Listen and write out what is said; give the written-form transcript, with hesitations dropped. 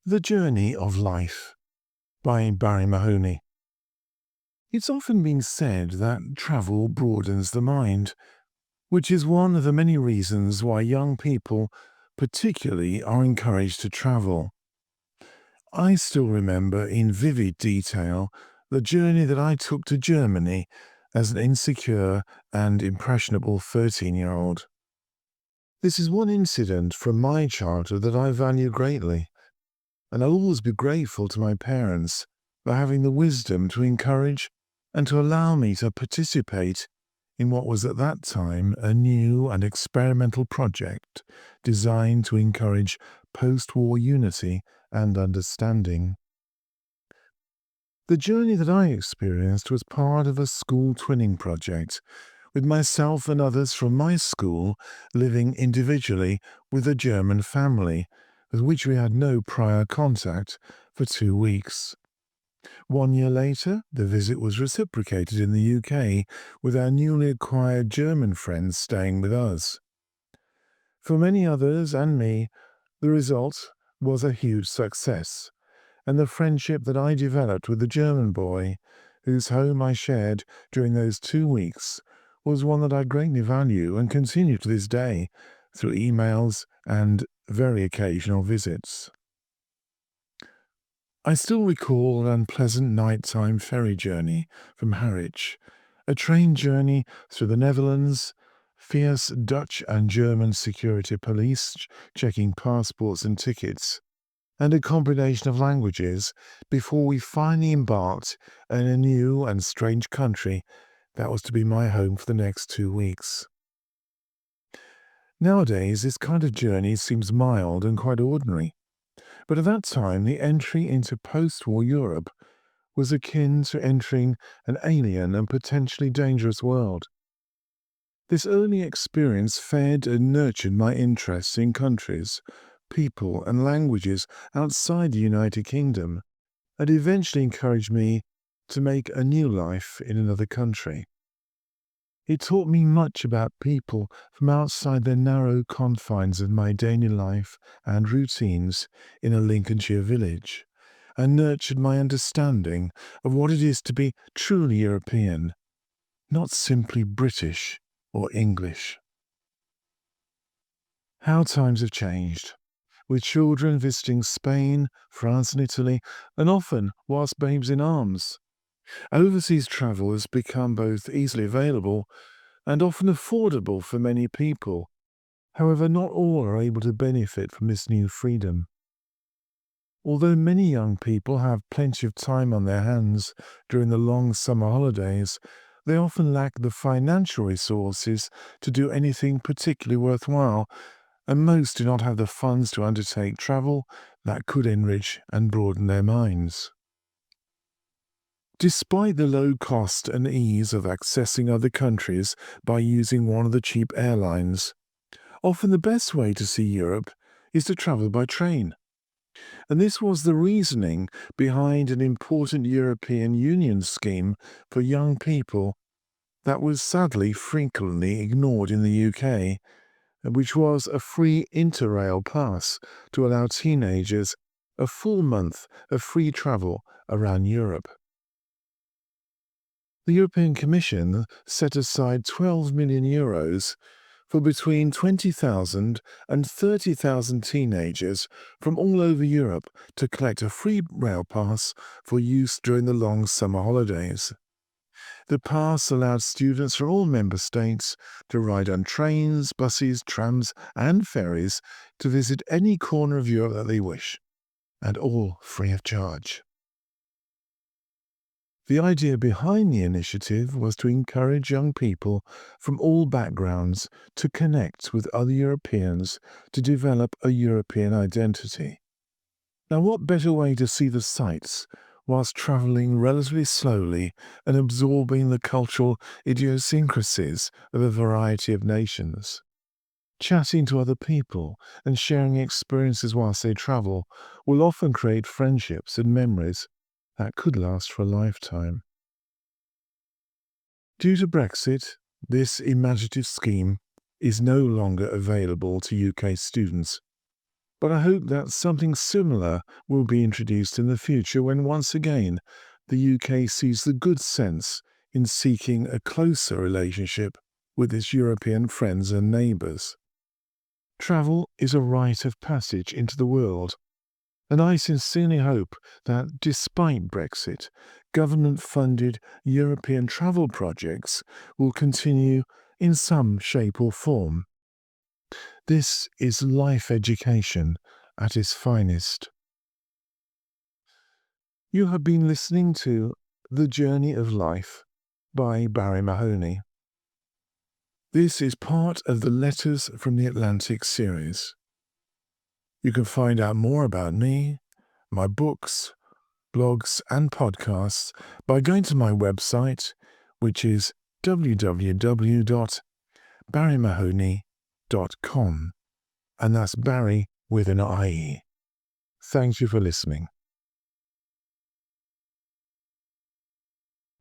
The Journey of Life by Barrie Mahoney. It's often been said that travel broadens the mind, which is one of the many reasons why young people particularly are encouraged to travel. I still remember in vivid detail the journey that I took to Germany as an insecure and impressionable 13-year-old. This is one incident from my childhood that I value greatly, and I'll always be grateful to my parents for having the wisdom to encourage and to allow me to participate in what was at that time a new and experimental project designed to encourage post-war unity and understanding. The journey that I experienced was part of a school twinning project, with myself and others from my school living individually with a German family with which we had no prior contact for 2 weeks. 1 year later, the visit was reciprocated in the UK, with our newly acquired German friends staying with us. For many others and me, the result was a huge success, and the friendship that I developed with the German boy, whose home I shared during those 2 weeks, was one that I greatly value and continue to this day through emails and very occasional visits. I still recall an unpleasant nighttime ferry journey from Harwich, a train journey through the Netherlands, fierce Dutch and German security police checking passports and tickets, and a combination of languages before we finally embarked in a new and strange country that was to be my home for the next 2 weeks. Nowadays, this kind of journey seems mild and quite ordinary. But at that time, the entry into post-war Europe was akin to entering an alien and potentially dangerous world. This early experience fed and nurtured my interest in countries, people, and languages outside the United Kingdom, and eventually encouraged me to make a new life in another country. It taught me much about people from outside the narrow confines of my daily life and routines in a Lincolnshire village, and nurtured my understanding of what it is to be truly European, not simply British or English. How times have changed, with children visiting Spain, France and Italy, and often whilst babes in arms. Overseas travel has become both easily available and often affordable for many people. However, not all are able to benefit from this new freedom. Although many young people have plenty of time on their hands during the long summer holidays, they often lack the financial resources to do anything particularly worthwhile, and most do not have the funds to undertake travel that could enrich and broaden their minds. Despite the low cost and ease of accessing other countries by using one of the cheap airlines, often the best way to see Europe is to travel by train. And this was the reasoning behind an important European Union scheme for young people that was sadly frequently ignored in the UK, which was a free Interrail pass to allow teenagers a full month of free travel around Europe. The European Commission set aside €12 million for between 20,000 and 30,000 teenagers from all over Europe to collect a free rail pass for use during the long summer holidays. The pass allowed students from all member states to ride on trains, buses, trams and ferries to visit any corner of Europe that they wish, and all free of charge. The idea behind the initiative was to encourage young people from all backgrounds to connect with other Europeans to develop a European identity. Now, what better way to see the sights whilst travelling relatively slowly and absorbing the cultural idiosyncrasies of a variety of nations? Chatting to other people and sharing experiences whilst they travel will often create friendships and memories that could last for a lifetime. Due to Brexit, this imaginative scheme is no longer available to UK students. But I hope that something similar will be introduced in the future when once again the UK sees the good sense in seeking a closer relationship with its European friends and neighbours. Travel is a rite of passage into the world, and I sincerely hope that despite Brexit, government-funded European travel projects will continue in some shape or form. This is life education at its finest. You have been listening to The Journey of Life by Barrie Mahoney. This is part of the Letters from the Atlantic series. You can find out more about me, my books, blogs and podcasts by going to my website, which is www.barriemahoney.com, and that's Barrie with an IE. Thank you for listening.